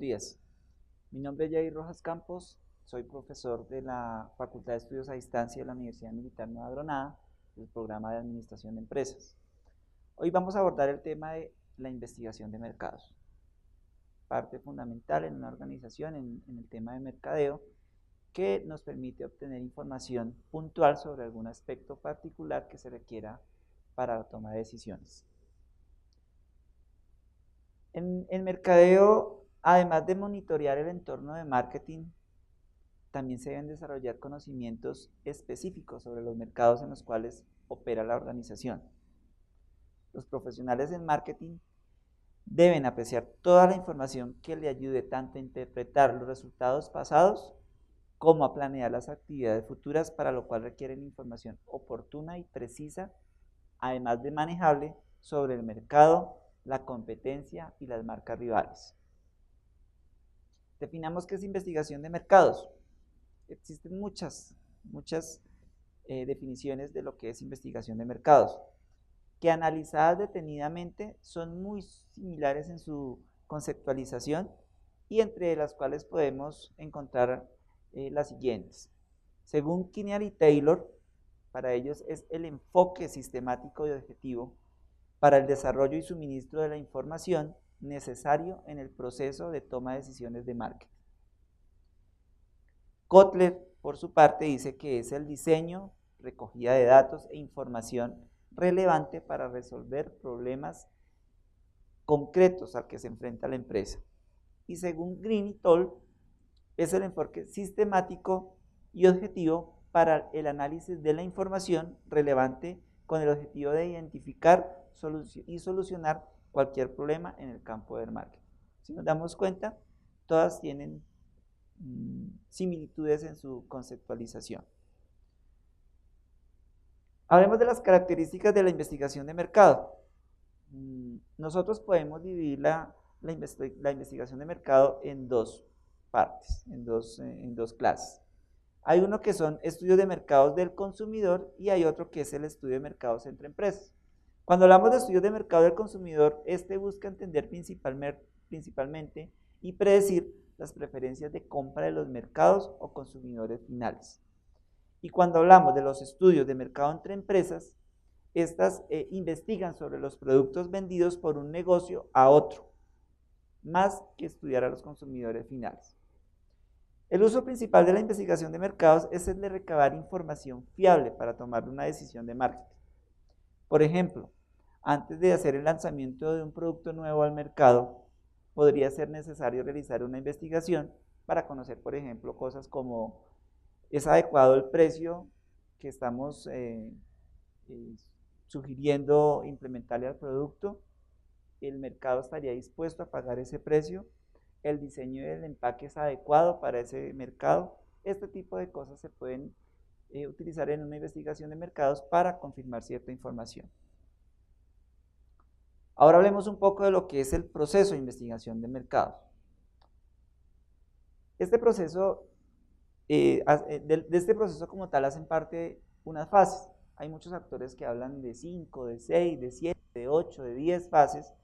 días. Mi nombre es Jair Rojas Campos, soy profesor de la Facultad de Estudios a Distancia de la Universidad Militar Nueva Granada, del programa de Administración de Empresas. Hoy vamos a abordar el tema de la investigación de mercados, parte fundamental en una organización en el tema de mercadeo, que nos permite obtener información puntual sobre algún aspecto particular que se requiera para la toma de decisiones. En mercadeo, además de monitorear el entorno de marketing, también se deben desarrollar conocimientos específicos sobre los mercados en los cuales opera la organización. Los profesionales en marketing deben apreciar toda la información que le ayude tanto a interpretar los resultados pasados como a planear las actividades futuras, para lo cual requieren información oportuna y precisa, además de manejable, sobre el mercado, la competencia y las marcas rivales. Definamos qué es investigación de mercados. Existen muchas definiciones de lo que es investigación de mercados, que analizadas detenidamente son muy similares en su conceptualización, y entre las cuales podemos encontrar las siguientes. Según Kinnear y Taylor, para ellos es el enfoque sistemático y objetivo para el desarrollo y suministro de la información necesario en el proceso de toma de decisiones de marketing. Kotler, por su parte, dice que es el diseño, recogida de datos e información relevante para resolver problemas concretos al que se enfrenta la empresa. Y según Green y Toll, es el enfoque sistemático y objetivo para el análisis de la información relevante con el objetivo de identificar y solucionar cualquier problema en el campo del marketing. Si nos damos cuenta, todas tienen similitudes en su conceptualización. Hablemos de las características de la investigación de mercado. Nosotros podemos dividir la investigación de mercado en dos partes, en dos clases. Hay uno que son estudios de mercados del consumidor y hay otro que es el estudio de mercados entre empresas. Cuando hablamos de estudios de mercado del consumidor, este busca entender principalmente y predecir las preferencias de compra de los mercados o consumidores finales. Y cuando hablamos de los estudios de mercado entre empresas, estas investigan sobre los productos vendidos por un negocio a otro, más que estudiar a los consumidores finales. El uso principal de la investigación de mercados es el de recabar información fiable para tomar una decisión de marketing. Por ejemplo, antes de hacer el lanzamiento de un producto nuevo al mercado, podría ser necesario realizar una investigación para conocer, por ejemplo, cosas como: ¿es adecuado el precio que estamos sugiriendo implementarle al producto? ¿El mercado estaría dispuesto a pagar ese precio? ¿El diseño del empaque es adecuado para ese mercado? Este tipo de cosas se pueden utilizar en una investigación de mercados para confirmar cierta información. Ahora hablemos un poco de lo que es el proceso de investigación de mercados. Este proceso, de este proceso como tal, hacen parte unas fases. Hay muchos actores que hablan de 5, de 6, de 7, de 8, de 10 fases.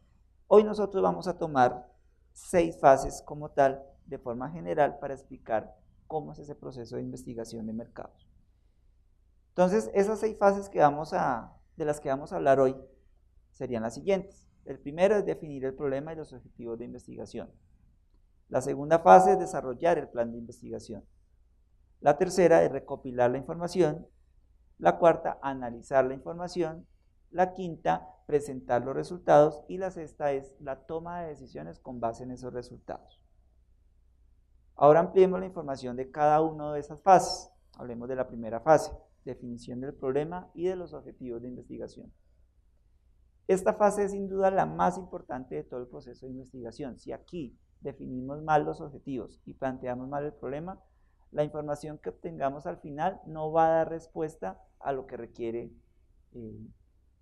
Hoy nosotros vamos a tomar 6 fases como tal, de forma general, para explicar cómo es ese proceso de investigación de mercados. Entonces, esas 6 fases de las que vamos a hablar hoy serían las siguientes. El primero es definir el problema y los objetivos de investigación. La segunda fase es desarrollar el plan de investigación. La tercera es recopilar la información. La cuarta, analizar la información. La quinta, presentar los resultados. Y la sexta es la toma de decisiones con base en esos resultados. Ahora ampliemos la información de cada una de esas fases. Hablemos de la primera fase: definición del problema y de los objetivos de investigación. Esta fase es sin duda la más importante de todo el proceso de investigación. Si aquí definimos mal los objetivos y planteamos mal el problema, la información que obtengamos al final no va a dar respuesta a lo que requiere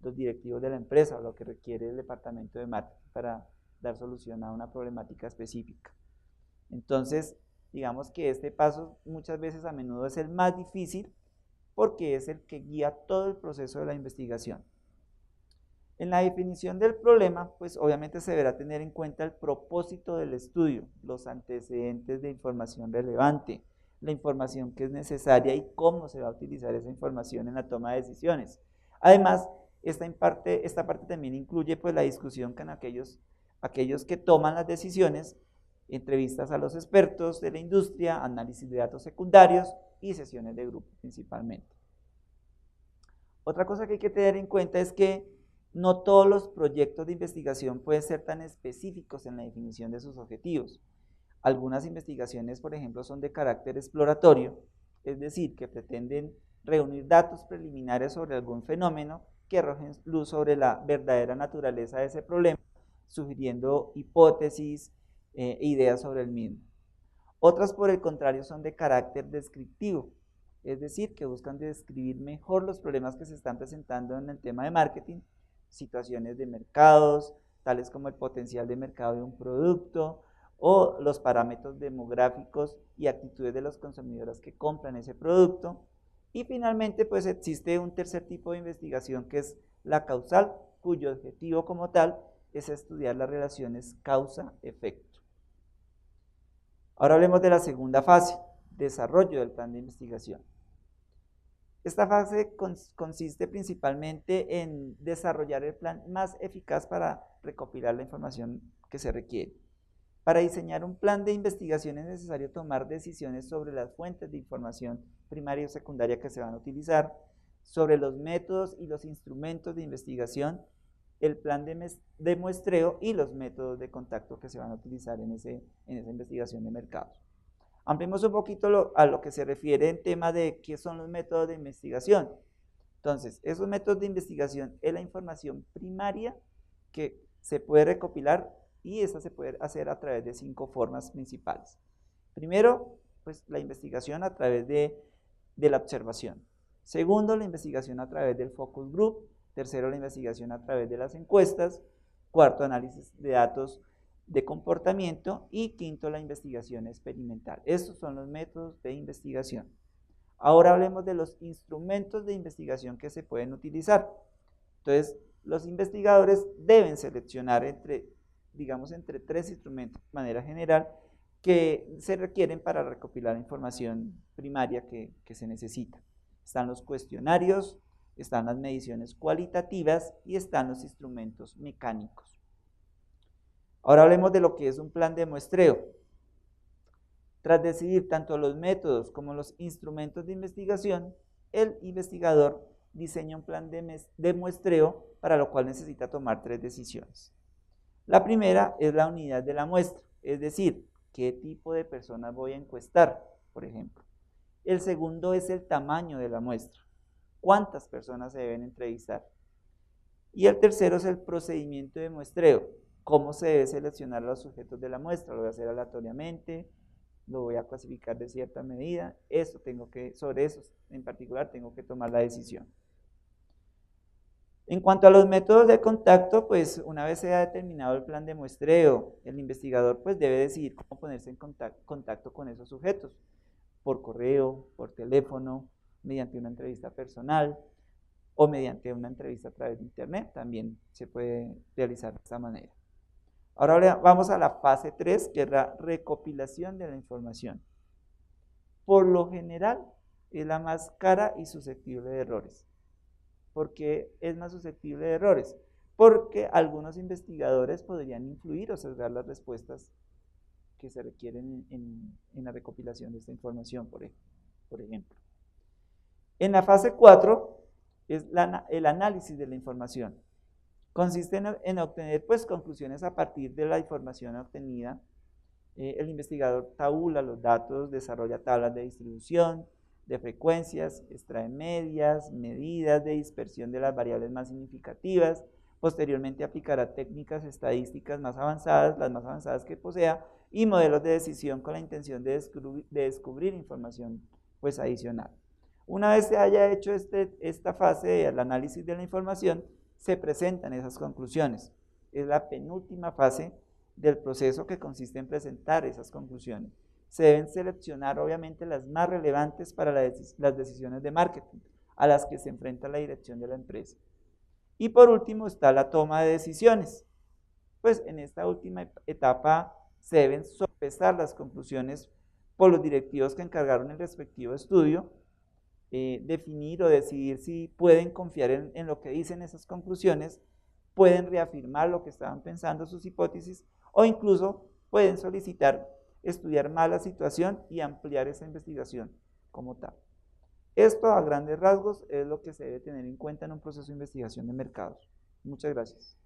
los directivos de la empresa o lo que requiere el departamento de marketing para dar solución a una problemática específica. Entonces, digamos que este paso muchas veces, a menudo, es el más difícil porque es el que guía todo el proceso de la investigación. En la definición del problema, pues obviamente se deberá tener en cuenta el propósito del estudio, los antecedentes de información relevante, la información que es necesaria y cómo se va a utilizar esa información en la toma de decisiones. Además, esta parte también incluye pues la discusión con aquellos que toman las decisiones, entrevistas a los expertos de la industria, análisis de datos secundarios y sesiones de grupo principalmente. Otra cosa que hay que tener en cuenta es que no todos los proyectos de investigación pueden ser tan específicos en la definición de sus objetivos. Algunas investigaciones, por ejemplo, son de carácter exploratorio, es decir, que pretenden reunir datos preliminares sobre algún fenómeno que arrojen luz sobre la verdadera naturaleza de ese problema, sugiriendo hipótesis e ideas sobre el mismo. Otras, por el contrario, son de carácter descriptivo, es decir, que buscan describir mejor los problemas que se están presentando en el tema de marketing, situaciones de mercados, tales como el potencial de mercado de un producto o los parámetros demográficos y actitudes de los consumidores que compran ese producto. Y finalmente, pues existe un tercer tipo de investigación que es la causal, cuyo objetivo como tal es estudiar las relaciones causa-efecto. Ahora hablemos de la segunda fase, desarrollo del plan de investigación. Esta fase consiste principalmente en desarrollar el plan más eficaz para recopilar la información que se requiere. Para diseñar un plan de investigación es necesario tomar decisiones sobre las fuentes de información primaria o secundaria que se van a utilizar, sobre los métodos y los instrumentos de investigación, el plan de muestreo y los métodos de contacto que se van a utilizar en esa investigación de mercados. Ampliemos un poquito a lo que se refiere en tema de qué son los métodos de investigación. Entonces, esos métodos de investigación es la información primaria que se puede recopilar y esa se puede hacer a través de 5 formas principales. Primero, pues la investigación a través de la observación. Segundo, la investigación a través del focus group. Tercero, la investigación a través de las encuestas. Cuarto, análisis de datos de comportamiento. Y quinto, la investigación experimental. Estos son los métodos de investigación. Ahora hablemos de los instrumentos de investigación que se pueden utilizar. Entonces, los investigadores deben seleccionar entre 3 instrumentos de manera general que se requieren para recopilar la información primaria que se necesita. Están los cuestionarios, están las mediciones cualitativas y están los instrumentos mecánicos. Ahora hablemos de lo que es un plan de muestreo. Tras decidir tanto los métodos como los instrumentos de investigación, el investigador diseña un plan de muestreo, para lo cual necesita tomar 3 decisiones. La primera es la unidad de la muestra, es decir, qué tipo de personas voy a encuestar, por ejemplo. El segundo es el tamaño de la muestra, cuántas personas se deben entrevistar. Y el tercero es el procedimiento de muestreo, cómo se debe seleccionar a los sujetos de la muestra. Lo voy a hacer aleatoriamente, lo voy a clasificar de cierta medida, sobre eso en particular tengo que tomar la decisión. En cuanto a los métodos de contacto, pues una vez se ha determinado el plan de muestreo, el investigador pues debe decidir cómo ponerse en contacto con esos sujetos, por correo, por teléfono, mediante una entrevista personal o mediante una entrevista a través de internet, también se puede realizar de esta manera. Ahora vamos a la fase 3, que es la recopilación de la información. Por lo general es la más cara y susceptible de errores. ¿Por qué es más susceptible de errores? Porque algunos investigadores podrían influir o sesgar las respuestas que se requieren en la recopilación de esta información, por ejemplo. En la fase 4 es el análisis de la información. Consiste en obtener pues, conclusiones a partir de la información obtenida. El investigador tabula los datos, desarrolla tablas de distribución, de frecuencias, extrae medias, medidas de dispersión de las variables más significativas. Posteriormente aplicará técnicas estadísticas más avanzadas, las más avanzadas que posea, y modelos de decisión con la intención de descubrir información pues, adicional. Una vez se haya hecho esta fase del análisis de la información, se presentan esas conclusiones. Es la penúltima fase del proceso, que consiste en presentar esas conclusiones. Se deben seleccionar obviamente las más relevantes para las decisiones de marketing a las que se enfrenta la dirección de la empresa. Y por último está la toma de decisiones. Pues en esta última etapa se deben sopesar las conclusiones por los directivos que encargaron el respectivo estudio, definir o decidir si pueden confiar en lo que dicen esas conclusiones, pueden reafirmar lo que estaban pensando, sus hipótesis, o incluso pueden solicitar estudiar más la situación y ampliar esa investigación como tal. Esto a grandes rasgos es lo que se debe tener en cuenta en un proceso de investigación de mercados. Muchas gracias.